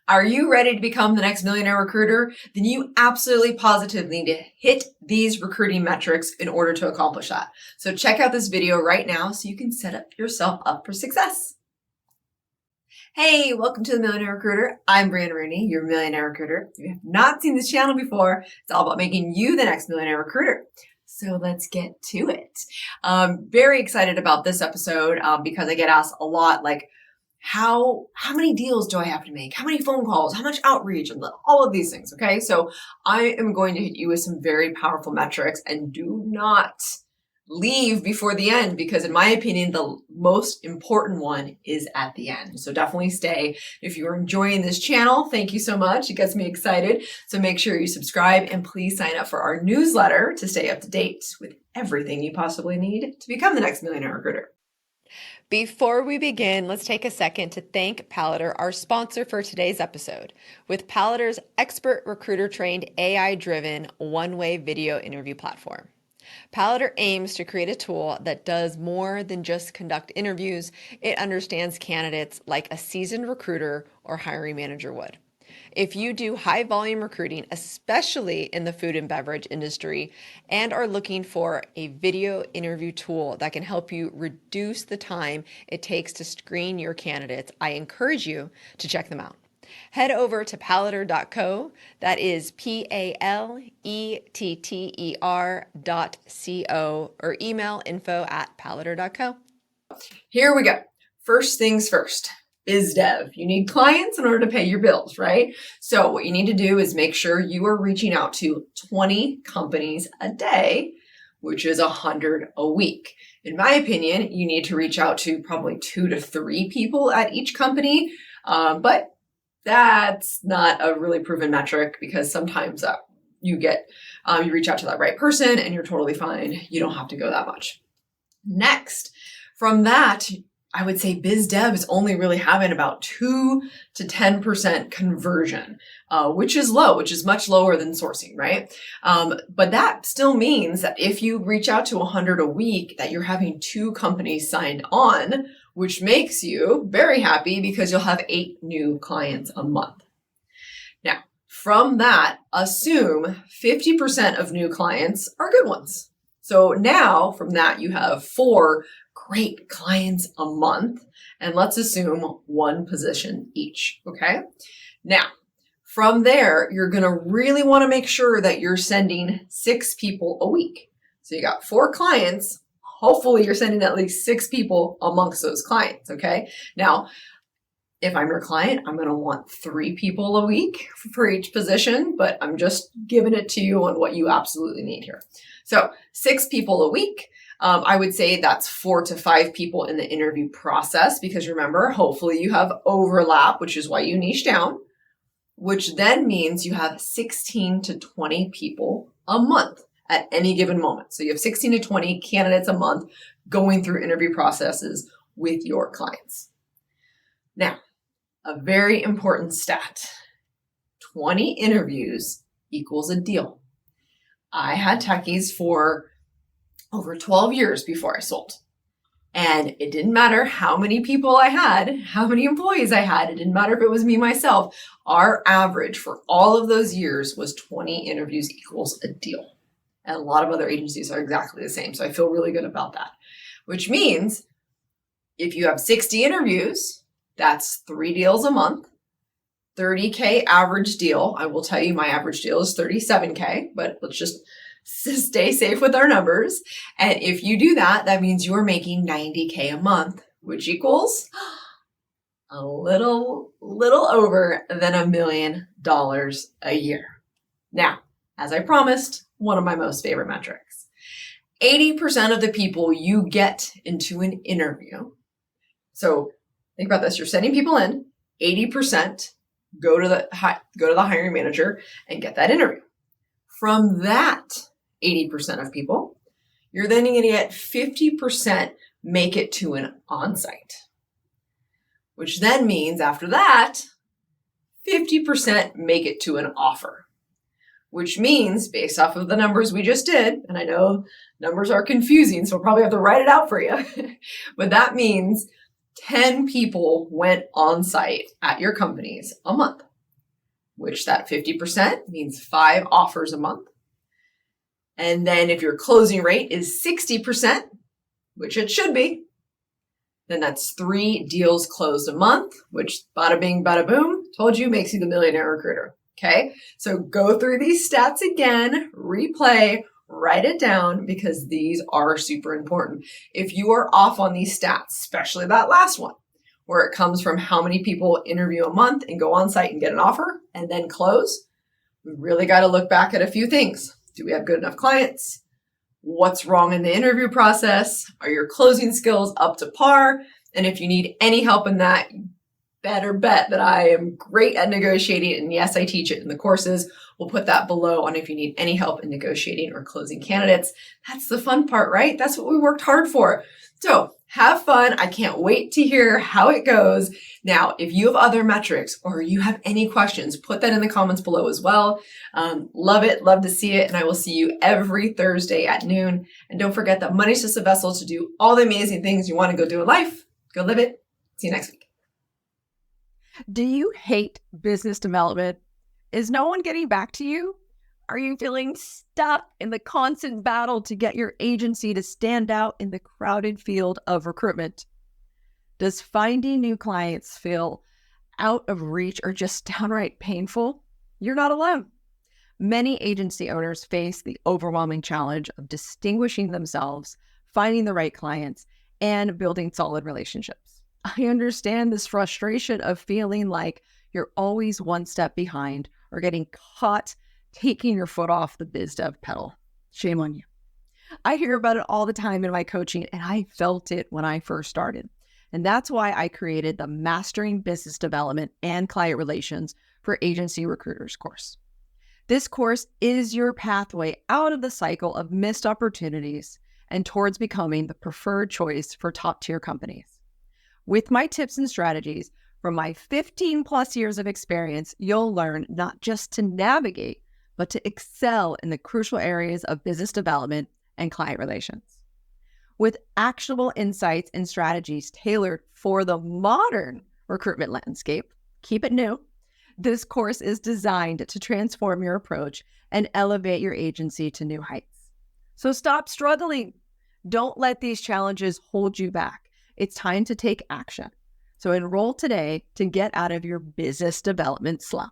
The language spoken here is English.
Are you ready to become the next millionaire recruiter? Then you absolutely positively need to hit these recruiting metrics in order to accomplish that. So check out this video right now so you can set up yourself up for success. Hey, welcome to the Millionaire Recruiter. I'm Brianna Rooney, your Millionaire Recruiter. If you have not seen this channel before, it's all about making you the next millionaire recruiter. So let's get to it. Very excited about this episode because I get asked a lot, like, how many deals do I have to make? How many phone calls? How much outreach? And all of these things, okay? So I am going to hit you with some very powerful metrics, and do not leave before the end, because in my opinion, the most important one is at the end. So definitely stay. If you're enjoying this channel, thank you so much. It gets me excited. So make sure you subscribe and please sign up for our newsletter to stay up to date with everything you possibly need to become the next millionaire recruiter. Before we begin, let's take a second to thank Palantir, our sponsor for today's episode. With Palantir's expert recruiter-trained AI-driven one-way video interview platform. Palantir aims to create a tool that does more than just conduct interviews. It understands candidates like a seasoned recruiter or hiring manager would. If you do high volume recruiting, especially in the food and beverage industry, and are looking for a video interview tool that can help you reduce the time it takes to screen your candidates, I encourage you to check them out. Head over to palantir.co, that is PALETTER.co, or email info@palantir.co. Here we go. First things first. Biz dev. You need clients in order to pay your bills, right? So what you need to do is make sure you are reaching out to 20 companies a day, which is 100 a week. In my opinion, you need to reach out to probably 2 to 3 people at each company, but that's not a really proven metric, because sometimes you reach out to that right person and you're totally fine. You don't have to go that much. Next, from that, I would say biz dev is only really having about 2 to 10% conversion, which is low, which is much lower than sourcing, right? But that still means that if you reach out to 100 a week, that you're having 2 companies signed on, which makes you very happy because you'll have 8 new clients a month. Now, from that, assume 50% of new clients are good ones. So now from that, you have 4 great clients a month, and let's assume 1 position each, okay? Now, from there, you're gonna really wanna make sure that you're sending 6 people a week. So you got 4 clients, hopefully you're sending at least 6 people amongst those clients, okay? Now, if I'm your client, I'm gonna want 3 people a week for each position, but I'm just giving it to you on what you absolutely need here. So 6 people a week. I would say that's 4 to 5 people in the interview process, because remember, hopefully you have overlap, which is why you niche down, which then means you have 16 to 20 people a month at any given moment. So you have 16 to 20 candidates a month going through interview processes with your clients. Now, a very important stat, 20 interviews equals a deal. I had techies for over 12 years before I sold. And it didn't matter how many people I had, how many employees I had. It didn't matter if it was me myself. Our average for all of those years was 20 interviews equals a deal. And a lot of other agencies are exactly the same. So I feel really good about that, which means if you have 60 interviews, that's 3 deals a month, 30K average deal. I will tell you my average deal is 37K, but let's just stay safe with our numbers. And if you do that, that means you're making 90K a month, which equals a little over than $1 million a year. Now, as I promised, one of my most favorite metrics, 80% of the people you get into an interview. So think about this. You're sending people in, 80% go to the hiring manager and get that interview. From that 80% of people, you're then going to get 50% make it to an onsite, which then means after that, 50% make it to an offer, which means based off of the numbers we just did, and I know numbers are confusing, so I'll probably have to write it out for you, but that means 10 people went on site at your companies a month. which that 50% means 5 offers a month. And then if your closing rate is 60%, which it should be, then that's 3 deals closed a month, which bada bing, bada boom, told you makes you the millionaire recruiter. Okay. So go through these stats again, replay, write it down because these are super important. If you are off on these stats, especially that last one, where it comes from how many people interview a month and go on site and get an offer and then close, we really got to look back at a few things. Do we have good enough clients? What's wrong in the interview process? Are your closing skills up to par? And if you need any help in that, you better bet that I am great at negotiating. And yes, I teach it in the courses. We'll put that below on if you need any help in negotiating or closing candidates. That's the fun part, right? That's what we worked hard for. So have fun. I can't wait to hear how it goes. Now, if you have other metrics or you have any questions, put that in the comments below as well. Love it. Love to see it. And I will see you every Thursday at noon. And don't forget that money's just a vessel to do all the amazing things you want to go do in life. Go live it. See you next week. Do you hate business development? Is no one getting back to you? Are you feeling stuck in the constant battle to get your agency to stand out in the crowded field of recruitment? Does finding new clients feel out of reach or just downright painful? You're not alone. Many agency owners face the overwhelming challenge of distinguishing themselves, finding the right clients, and building solid relationships. I understand this frustration of feeling like you're always one step behind or getting caught taking your foot off the biz dev pedal. Shame on you. I hear about it all the time in my coaching, and I felt it when I first started. And that's why I created the Mastering Business Development and Client Relations for Agency Recruiters course. This course is your pathway out of the cycle of missed opportunities and towards becoming the preferred choice for top-tier companies. With my tips and strategies from my 15 plus years of experience, you'll learn not just to navigate, but to excel in the crucial areas of business development and client relations. With actionable insights and strategies tailored for the modern recruitment landscape, keep it new, this course is designed to transform your approach and elevate your agency to new heights. So stop struggling. Don't let these challenges hold you back. It's time to take action. So enroll today to get out of your business development slump.